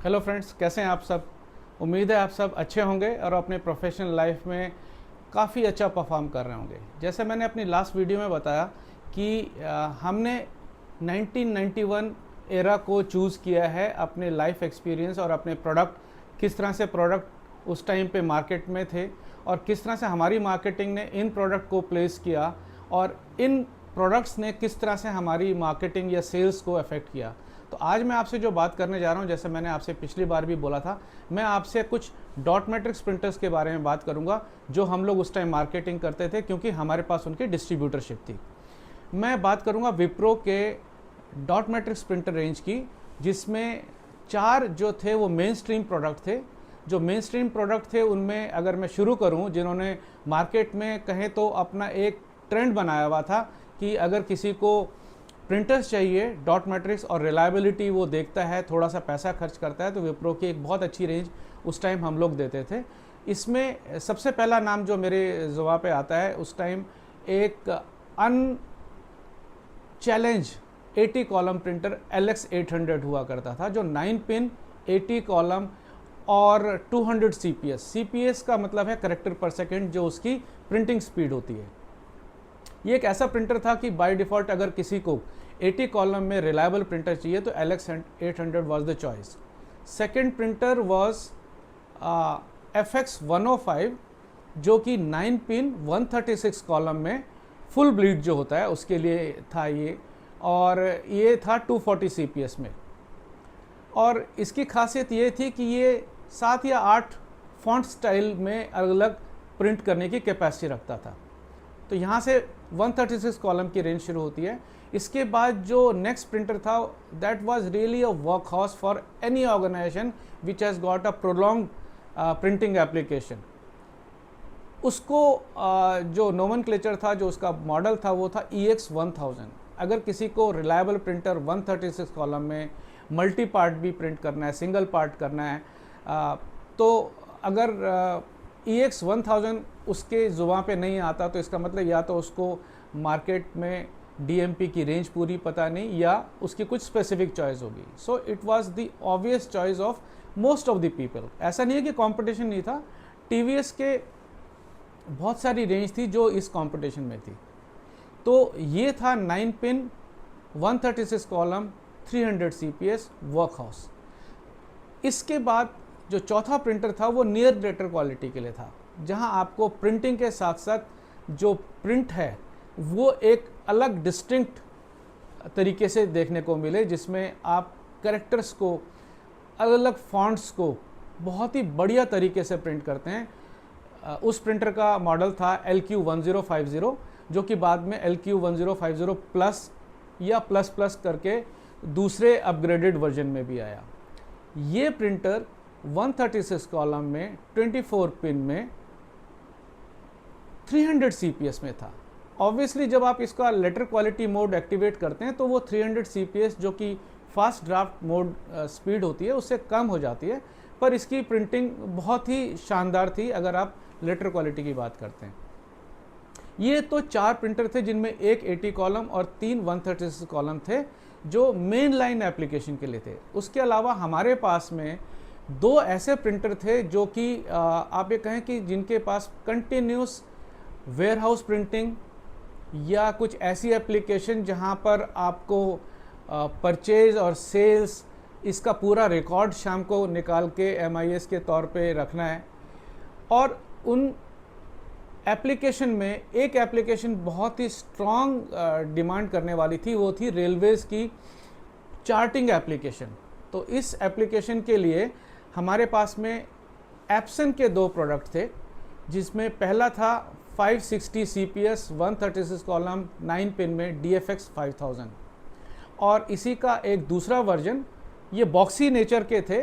Hello friends, कैसे हैं आप सब। उम्मीद है आप सब अच्छे होंगे और अपने प्रोफेशनल लाइफ में काफ़ी अच्छा परफॉर्म कर रहे होंगे। जैसे मैंने अपनी लास्ट वीडियो में बताया कि हमने 1991 एरा को चूज़ किया है अपने लाइफ एक्सपीरियंस और अपने प्रोडक्ट, किस तरह से प्रोडक्ट उस टाइम पे मार्केट में थे और किस तरह से हमारी मार्केटिंग ने इन प्रोडक्ट को प्लेस किया और इन प्रोडक्ट्स ने किस तरह से हमारी मार्केटिंग या सेल्स को अफेक्ट किया। तो आज मैं आपसे जो बात करने जा रहा हूं, जैसे मैंने आपसे पिछली बार भी बोला था, मैं आपसे कुछ डॉट मैट्रिक्स प्रिंटर्स के बारे में बात करूंगा जो हम लोग उस टाइम मार्केटिंग करते थे क्योंकि हमारे पास उनकी डिस्ट्रीब्यूटरशिप थी। मैं बात करूंगा विप्रो के डॉट मैट्रिक्स प्रिंटर रेंज की, जिसमें 4 जो थे वो मेन स्ट्रीम प्रोडक्ट थे। जो मेन स्ट्रीम प्रोडक्ट थे उनमें अगर मैं शुरू करूं, जिन्होंने मार्केट में कहें तो अपना एक ट्रेंड बनाया हुआ था कि अगर किसी को प्रिंटर्स चाहिए डॉट मैट्रिक्स और रिलायबिलिटी वो देखता है, थोड़ा सा पैसा खर्च करता है, तो विप्रो की एक बहुत अच्छी रेंज उस टाइम हम लोग देते थे। इसमें सबसे पहला नाम जो मेरे जुबान पे आता है उस टाइम, एक अन चैलेंज 80 कॉलम प्रिंटर LX 800 हुआ करता था, जो 9 पिन 80 कॉलम और 200 CPS का मतलब है करेक्टर पर सेकेंड, जो उसकी प्रिंटिंग स्पीड होती है। ये एक ऐसा प्रिंटर था कि बाय डिफ़ॉल्ट अगर किसी को 80 कॉलम में रिलायबल प्रिंटर चाहिए तो LX 800 was the choice. Second printer was FX 105, जो कि 9 पिन 136 कॉलम में फुल ब्लीड जो होता है उसके लिए था ये, और ये था 240 CPS में। और इसकी खासियत ये थी कि ये 7 या 8 फॉन्ट स्टाइल में अलग अलग प्रिंट करने की कैपेसिटी रखता था। तो यहाँ से 136 कॉलम की रेंज शुरू होती है। इसके बाद जो नेक्स्ट प्रिंटर था, that was really a work house for any organisation which has got a prolong printing application. उसको जो नोमेनक्लेचर था, जो उसका मॉडल था, वो था EX 1000। अगर किसी को रिलायबल प्रिंटर 136 कॉलम में मल्टी पार्ट भी प्रिंट करना है, सिंगल पार्ट करना है, तो अगर EX 1000 उसके जुबान पे नहीं आता तो इसका मतलब या तो उसको मार्केट में DMP की रेंज पूरी पता नहीं या उसकी कुछ स्पेसिफिक चॉइस होगी। So it was the obvious choice of most of the people. ऐसा नहीं है कि कंपटीशन नहीं था, TVS के बहुत सारी रेंज थी जो इस कंपटीशन में थी। तो ये था 9 pin 136 column 300 CPS work house. इसके बाद जो चौथा प्रिंटर था वो नियर ग्रेटर क्वालिटी के लिए था, जहां आपको प्रिंटिंग के साथ साथ जो प्रिंट है वो एक अलग डिस्टिंक्ट तरीके से देखने को मिले, जिसमें आप कैरेक्टर्स को, अलग अलग फॉन्ट्स को बहुत ही बढ़िया तरीके से प्रिंट करते हैं। उस प्रिंटर का मॉडल था LQ 1050, जो कि बाद में LQ 1050 प्लस या प्लस प्लस करके दूसरे अपग्रेडेड वर्जन में भी आया। ये प्रिंटर 136 कॉलम में 24 पिन में 300 CPS में था। ऑब्वियसली जब आप इसका लेटर क्वालिटी मोड एक्टिवेट करते हैं तो वो 300 CPS, जो कि फास्ट ड्राफ्ट मोड स्पीड होती है, उससे कम हो जाती है, पर इसकी प्रिंटिंग बहुत ही शानदार थी अगर आप लेटर क्वालिटी की बात करते हैं। ये तो 4 प्रिंटर थे जिनमें एक 80 कॉलम और 3 136 कॉलम थे जो मेन लाइन एप्लीकेशन के लिए थे। उसके अलावा हमारे पास में 2 ऐसे प्रिंटर थे जो कि आप ये कहें कि जिनके पास कंटिन्यूस वेयरहाउस प्रिंटिंग या कुछ ऐसी एप्लीकेशन जहां पर आपको परचेज और सेल्स, इसका पूरा रिकॉर्ड शाम को निकाल के MIS के तौर पे रखना है। और उन एप्लीकेशन में एक एप्लीकेशन बहुत ही स्ट्रॉन्ग डिमांड करने वाली थी, वो थी रेलवेज की चार्टिंग एप्लीकेशन। तो इस एप्लीकेशन के लिए हमारे पास में एप्सन के 2 प्रोडक्ट थे, जिसमें पहला था 560 CPS 136 कॉलम 9 पिन में DFX 5000, और इसी का एक दूसरा वर्जन, ये बॉक्सी नेचर के थे,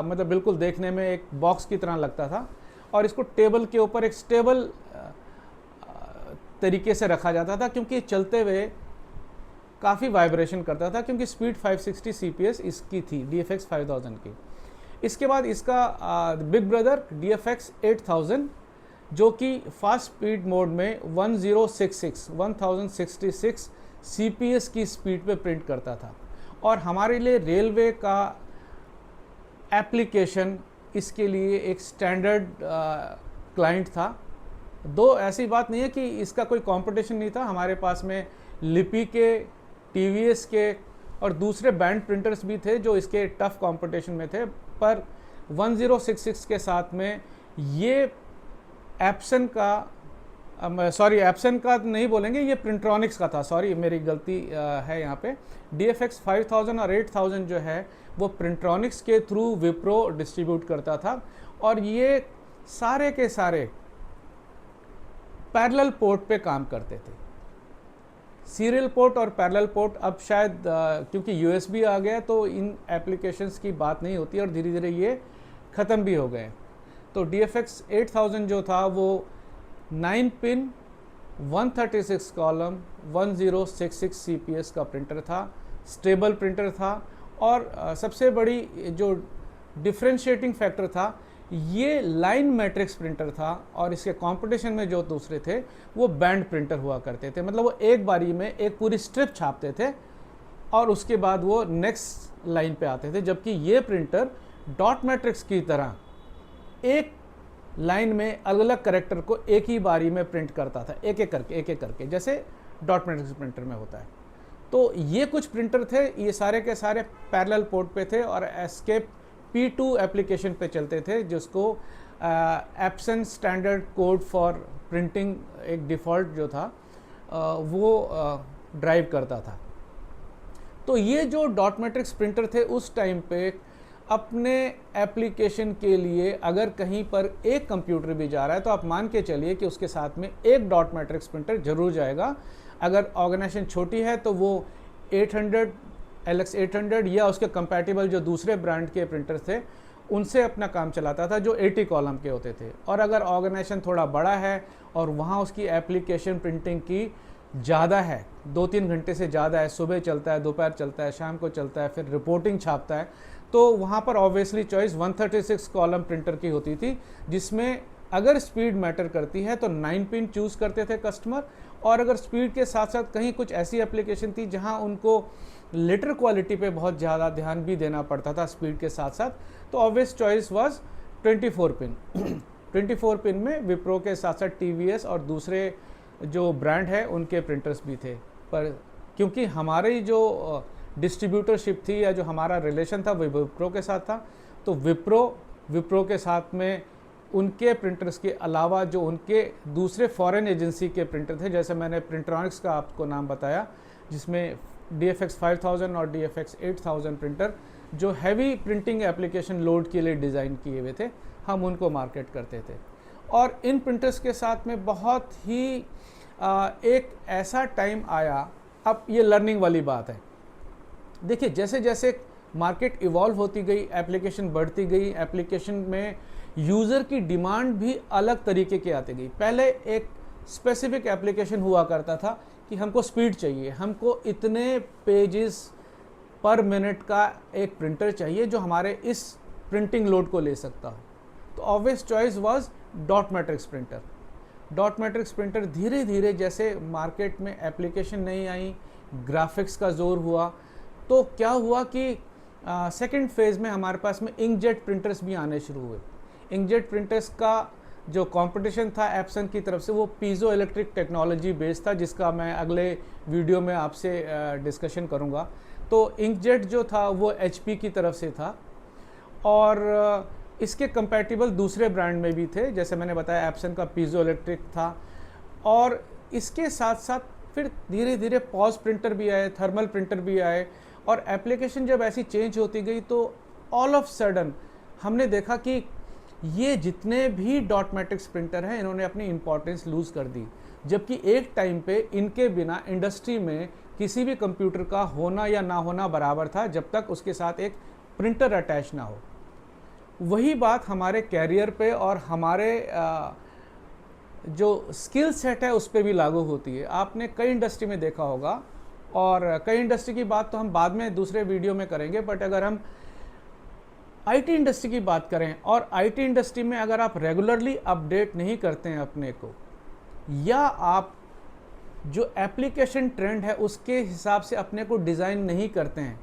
मतलब बिल्कुल देखने में एक बॉक्स की तरह लगता था, और इसको टेबल के ऊपर एक स्टेबल तरीके से रखा जाता था क्योंकि चलते हुए काफ़ी वाइब्रेशन करता था, क्योंकि स्पीड 560 CPS इसकी थी DFX 5000 की। इसके बाद इसका बिग ब्रदर DFX 8000, जो कि फास्ट स्पीड मोड में 1066 CPS की स्पीड पे प्रिंट करता था। और हमारे लिए रेलवे का एप्लीकेशन इसके लिए एक स्टैंडर्ड क्लाइंट था। दो ऐसी बात नहीं है कि इसका कोई कंपटीशन नहीं था, हमारे पास में लिपि के, टीवीएस के और दूसरे बैंड प्रिंटर्स भी थे जो इसके टफ कंपटीशन में थे, पर 1066 के साथ में ये एप्सन का एप्सन का नहीं बोलेंगे, ये प्रिंट्रॉनिक्स का था, सॉरी मेरी गलती है यहाँ पे। DFX 5000 और 8000 जो है वो प्रिंट्रॉनिक्स के थ्रू विप्रो डिस्ट्रीब्यूट करता था, और ये सारे के सारे पैरेलल पोर्ट पे काम करते थे। सीरियल पोर्ट और पैरेलल पोर्ट अब शायद क्योंकि USB आ गया तो इन एप्लीकेशंस की बात नहीं होती और धीरे धीरे ये ख़त्म भी हो गए। तो DFX 8000 जो था वो 9 पिन 136 कॉलम 1066 CPS का प्रिंटर था, स्टेबल प्रिंटर था, और सबसे बड़ी जो डिफ्रेंशिएटिंग फैक्टर था, ये लाइन मैट्रिक्स प्रिंटर था, और इसके कंपटीशन में जो दूसरे थे वो बैंड प्रिंटर हुआ करते थे। मतलब वो एक बारी में एक पूरी स्ट्रिप छापते थे और उसके बाद वो नेक्स्ट लाइन पे आते थे, जबकि ये प्रिंटर डॉट मैट्रिक्स की तरह एक लाइन में अलग अलग कैरेक्टर को एक ही बारी में प्रिंट करता था, एक एक करके, जैसे डॉट मैट्रिक्स प्रिंटर में होता है। तो ये कुछ प्रिंटर थे, ये सारे के सारे पैरेलल पोर्ट पे थे और एस्केप P2 एप्लीकेशन पे चलते थे, जिसको Epson standard code for printing एक डिफ़ॉल्ट जो था वो ड्राइव करता था। तो ये जो डॉट मैट्रिक्स प्रिंटर थे उस टाइम पे अपने एप्लीकेशन के लिए अगर कहीं पर एक कंप्यूटर भी जा रहा है तो आप मान के चलिए कि उसके साथ में एक डॉट मैट्रिक्स प्रिंटर जरूर जाएगा। अगर ऑर्गेनाइजेशन छोटी है तो वो 800 LX 800 या उसके कंपैटिबल जो दूसरे ब्रांड के प्रिंटर थे उनसे अपना काम चलाता था, जो 80 कॉलम के होते थे। और अगर ऑर्गेनाइजेशन थोड़ा बड़ा है और वहाँ उसकी एप्लीकेशन प्रिंटिंग की ज़्यादा है, 2-3 घंटे से ज़्यादा है, सुबह चलता है, दोपहर चलता है, शाम को चलता है, फिर रिपोर्टिंग छापता है, तो वहाँ पर ऑब्वियसली चॉइस 136 कॉलम प्रिंटर की होती थी, जिसमें अगर स्पीड मैटर करती है तो 9 पिन चूज़ करते थे कस्टमर, और अगर स्पीड के साथ साथ कहीं कुछ ऐसी एप्लीकेशन थी जहाँ उनको लेटर क्वालिटी पे बहुत ज़्यादा ध्यान भी देना पड़ता था स्पीड के साथ साथ, तो obvious choice was 24 pin. 24 pin में विप्रो के साथ साथ TVS और दूसरे जो ब्रांड है उनके प्रिंटर्स भी थे। पर क्योंकि हमारी जो डिस्ट्रीब्यूटरशिप थी या जो हमारा रिलेशन था वो विप्रो के साथ था, तो विप्रो के साथ में उनके प्रिंटर्स के अलावा जो उनके दूसरे फॉरेन एजेंसी के प्रिंटर थे, जैसे मैंने प्रिंट्रॉनिक्स का आपको नाम बताया, जिसमें DFX 5000 और DFX 8000 प्रिंटर जो हैवी प्रिंटिंग एप्लीकेशन लोड के लिए डिज़ाइन किए हुए थे, हम उनको मार्केट करते थे। और इन प्रिंटर्स के साथ में बहुत ही एक ऐसा टाइम आया, अब ये लर्निंग वाली बात है। देखिए जैसे जैसे मार्केट इवॉल्व होती गई, एप्लीकेशन बढ़ती गई, एप्लीकेशन में यूज़र की डिमांड भी अलग तरीके की आती गई। पहले एक स्पेसिफिक एप्लीकेशन हुआ करता था कि हमको स्पीड चाहिए, हमको इतने पेजेस पर मिनट का एक प्रिंटर चाहिए जो हमारे इस प्रिंटिंग लोड को ले सकता हो। तो obvious choice was dot matrix printer. Dot matrix printer धीरे धीरे जैसे मार्केट में एप्लीकेशन नहीं आई, ग्राफिक्स का जोर हुआ, तो क्या हुआ कि सेकंड फेज़ में हमारे पास में इंकजेट प्रिंटर्स भी आने शुरू हुए। इंकजेट प्रिंटर्स का जो कंपटीशन था एप्सन की तरफ से वो पीजो इलेक्ट्रिक टेक्नोलॉजी बेस्ड था, जिसका मैं अगले वीडियो में आपसे डिस्कशन करूंगा। तो इंकजेट जो था वो HP की तरफ से था, और इसके कंपैटिबल दूसरे ब्रांड में भी थे, जैसे मैंने बताया एप्सन का पीजो इलेक्ट्रिक था। और इसके साथ साथ फिर धीरे धीरे पॉज प्रिंटर भी आए, थर्मल प्रिंटर भी आए, और एप्लीकेशन जब ऐसी चेंज होती गई तो ऑल ऑफ सडन हमने देखा कि ये जितने भी डॉट मैट्रिक्स प्रिंटर हैं इन्होंने अपनी इंपॉर्टेंस लूज़ कर दी, जबकि एक टाइम पे इनके बिना इंडस्ट्री में किसी भी कंप्यूटर का होना या ना होना बराबर था, जब तक उसके साथ एक प्रिंटर अटैच ना हो। वही बात हमारे कैरियर पे और हमारे जो स्किल सेट है उस पर भी लागू होती है। आपने कई इंडस्ट्री में देखा होगा, और कई इंडस्ट्री की बात तो हम बाद में दूसरे वीडियो में करेंगे, बट अगर हम IT इंडस्ट्री की बात करें, और IT इंडस्ट्री में अगर आप रेगुलरली अपडेट नहीं करते हैं अपने को, या आप जो एप्लीकेशन ट्रेंड है उसके हिसाब से अपने को डिज़ाइन नहीं करते हैं,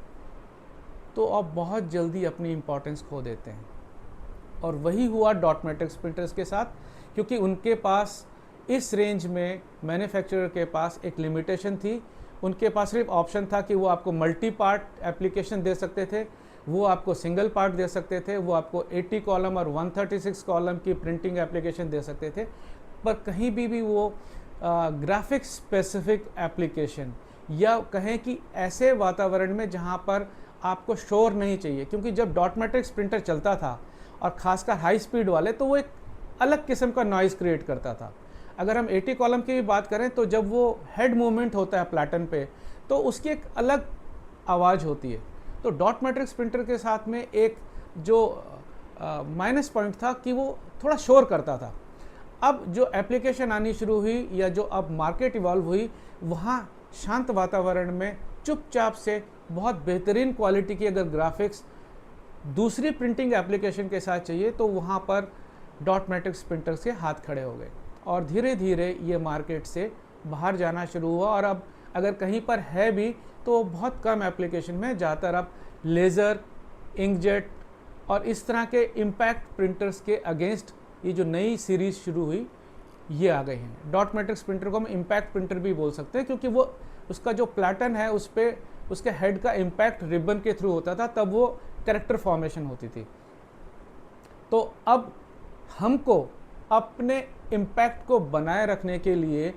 तो आप बहुत जल्दी अपनी इम्पोर्टेंस खो देते हैं। और वही हुआ डॉट मैट्रिक्स प्रिंटर्स के साथ, क्योंकि उनके पास इस रेंज में मैन्युफैक्चरर के पास एक लिमिटेशन थी। उनके पास सिर्फ ऑप्शन था कि वो आपको मल्टी पार्ट एप्लीकेशन दे सकते थे, वो आपको सिंगल पार्ट दे सकते थे, वो आपको 80 कॉलम और 136 कॉलम की प्रिंटिंग एप्लीकेशन दे सकते थे, पर कहीं भी वो ग्राफिक्स स्पेसिफिक एप्लीकेशन या कहें कि ऐसे वातावरण में जहाँ पर आपको शोर नहीं चाहिए, क्योंकि जब डॉट मैट्रिक्स प्रिंटर चलता था और ख़ासकर हाई स्पीड वाले, तो वो एक अलग किस्म का नॉइज़ क्रिएट करता था। अगर हम 80 कॉलम की भी बात करें तो जब वो हेड मूवमेंट होता है प्लैटन पे, तो उसकी एक अलग आवाज़ होती है। तो डॉट मैट्रिक्स प्रिंटर के साथ में एक जो माइनस पॉइंट था कि वो थोड़ा शोर करता था। अब जो एप्लीकेशन आनी शुरू हुई या जो अब मार्केट इवॉल्व हुई, वहाँ शांत वातावरण में चुपचाप से बहुत बेहतरीन क्वालिटी की अगर ग्राफिक्स दूसरी प्रिंटिंग एप्लीकेशन के साथ चाहिए, तो वहाँ पर डॉट मैट्रिक्स प्रिंटर्स के हाथ खड़े हो गए और धीरे धीरे ये मार्केट से बाहर जाना शुरू हुआ। और अब अगर कहीं पर है भी तो बहुत कम एप्लीकेशन में, ज़्यादातर अब लेज़र, इंकजेट और इस तरह के इम्पैक्ट प्रिंटर्स के अगेंस्ट ये जो नई सीरीज़ शुरू हुई ये आ गई हैं। डॉट मैट्रिक्स प्रिंटर को हम इम्पैक्ट प्रिंटर भी बोल सकते हैं, क्योंकि वो उसका जो प्लैटन है उस पर उसके हेड का इम्पैक्ट रिबन के थ्रू होता था, तब वो कैरेक्टर फॉर्मेशन होती थी। तो अब हमको अपने इम्पैक्ट को बनाए रखने के लिए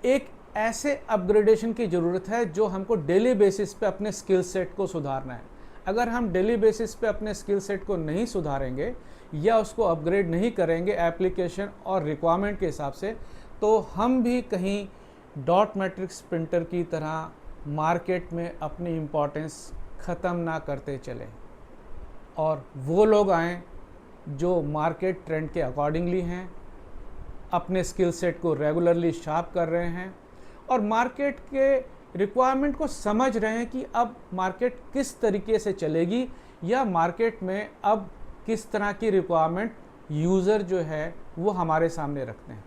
एक ऐसे अपग्रेडेशन की ज़रूरत है जो हमको डेली बेसिस पे अपने स्किल सेट को सुधारना है। अगर हम डेली बेसिस पे अपने स्किल सेट को नहीं सुधारेंगे या उसको अपग्रेड नहीं करेंगे एप्लीकेशन और रिक्वायरमेंट के हिसाब से, तो हम भी कहीं डॉट मैट्रिक्स प्रिंटर की तरह मार्केट में अपनी इम्पोर्टेंस ख़त्म ना करते चलें और वो लोग आएँ जो मार्केट ट्रेंड के अकॉर्डिंगली हैं, अपने स्किल सेट को रेगुलरली शार्प कर रहे हैं और मार्केट के रिक्वायरमेंट को समझ रहे हैं कि अब मार्केट किस तरीके से चलेगी या मार्केट में अब किस तरह की रिक्वायरमेंट यूज़र जो है वो हमारे सामने रखते हैं।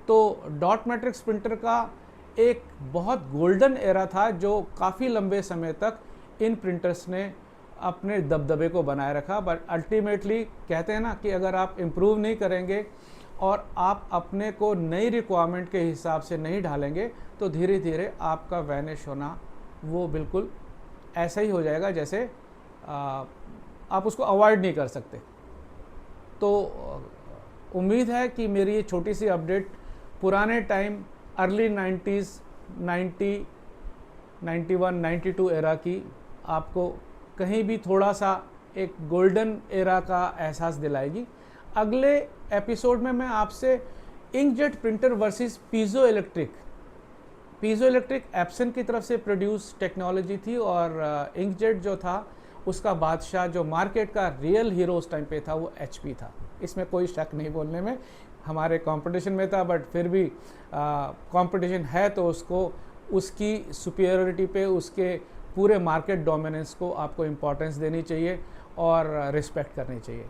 तो डॉट मैट्रिक्स प्रिंटर का एक बहुत गोल्डन एरा था जो काफ़ी लंबे समय तक इन प्रिंटर्स ने अपने दबदबे को बनाए रखा। बट अल्टीमेटली कहते हैं ना कि अगर आप इम्प्रूव नहीं करेंगे और आप अपने को नई रिक्वायरमेंट के हिसाब से नहीं ढालेंगे, तो धीरे धीरे आपका वैनिश होना वो बिल्कुल ऐसा ही हो जाएगा जैसे आप उसको अवॉइड नहीं कर सकते। तो उम्मीद है कि मेरी ये छोटी सी अपडेट पुराने टाइम अर्ली 90s 90, 91, 92 एरा की आपको कहीं भी थोड़ा सा एक गोल्डन एरा का एहसास दिलाएगी। अगले एपिसोड में मैं आपसे inkjet printer versus piezo electric Epson की तरफ से प्रोड्यूस टेक्नोलॉजी थी और इंकजेट जो था उसका बादशाह, जो मार्केट का रियल हीरो उस टाइम पे था, वो HP था। इसमें कोई शक नहीं बोलने में, हमारे कंपटीशन में था, बट फिर भी कंपटीशन है तो उसको उसकी सुपीरियरिटी पे, उसके पूरे मार्केट डोमिनेंस को आपको इम्पोर्टेंस देनी चाहिए और रिस्पेक्ट करनी चाहिए।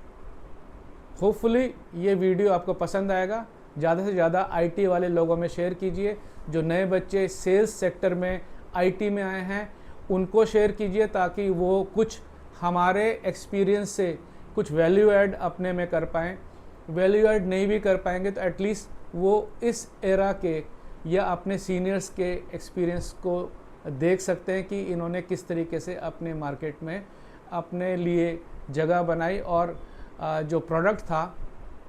होपफुली ये वीडियो आपको पसंद आएगा। ज़्यादा से ज़्यादा IT वाले लोगों में शेयर कीजिए। जो नए बच्चे सेल्स सेक्टर में IT में आए हैं उनको शेयर कीजिए, ताकि वो कुछ हमारे एक्सपीरियंस से कुछ वैल्यू ऐड अपने में कर पाएँ। वैल्यू ऐड नहीं भी कर पाएंगे तो एटलीस्ट वो इस एरा के या अपने सीनियर्स के एक्सपीरियंस को देख सकते हैं कि इन्होंने किस तरीके से अपने मार्केट में अपने लिए जगह बनाई और जो प्रोडक्ट था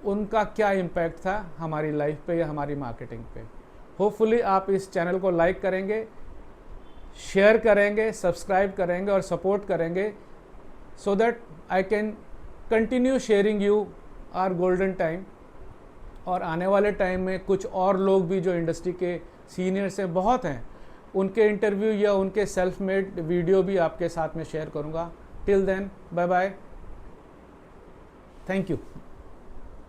उनका क्या इम्पैक्ट था हमारी लाइफ पे या हमारी मार्केटिंग पे। होपफुली आप इस चैनल को लाइक करेंगे, शेयर करेंगे, सब्सक्राइब करेंगे और सपोर्ट करेंगे, so that I can continue sharing your golden time. और आने वाले टाइम में कुछ और लोग भी जो इंडस्ट्री के सीनियर्स हैं, बहुत हैं, उनके इंटरव्यू या उनके सेल्फ मेड वीडियो भी आपके साथ में शेयर करूंगा। Till then, bye bye, thank you.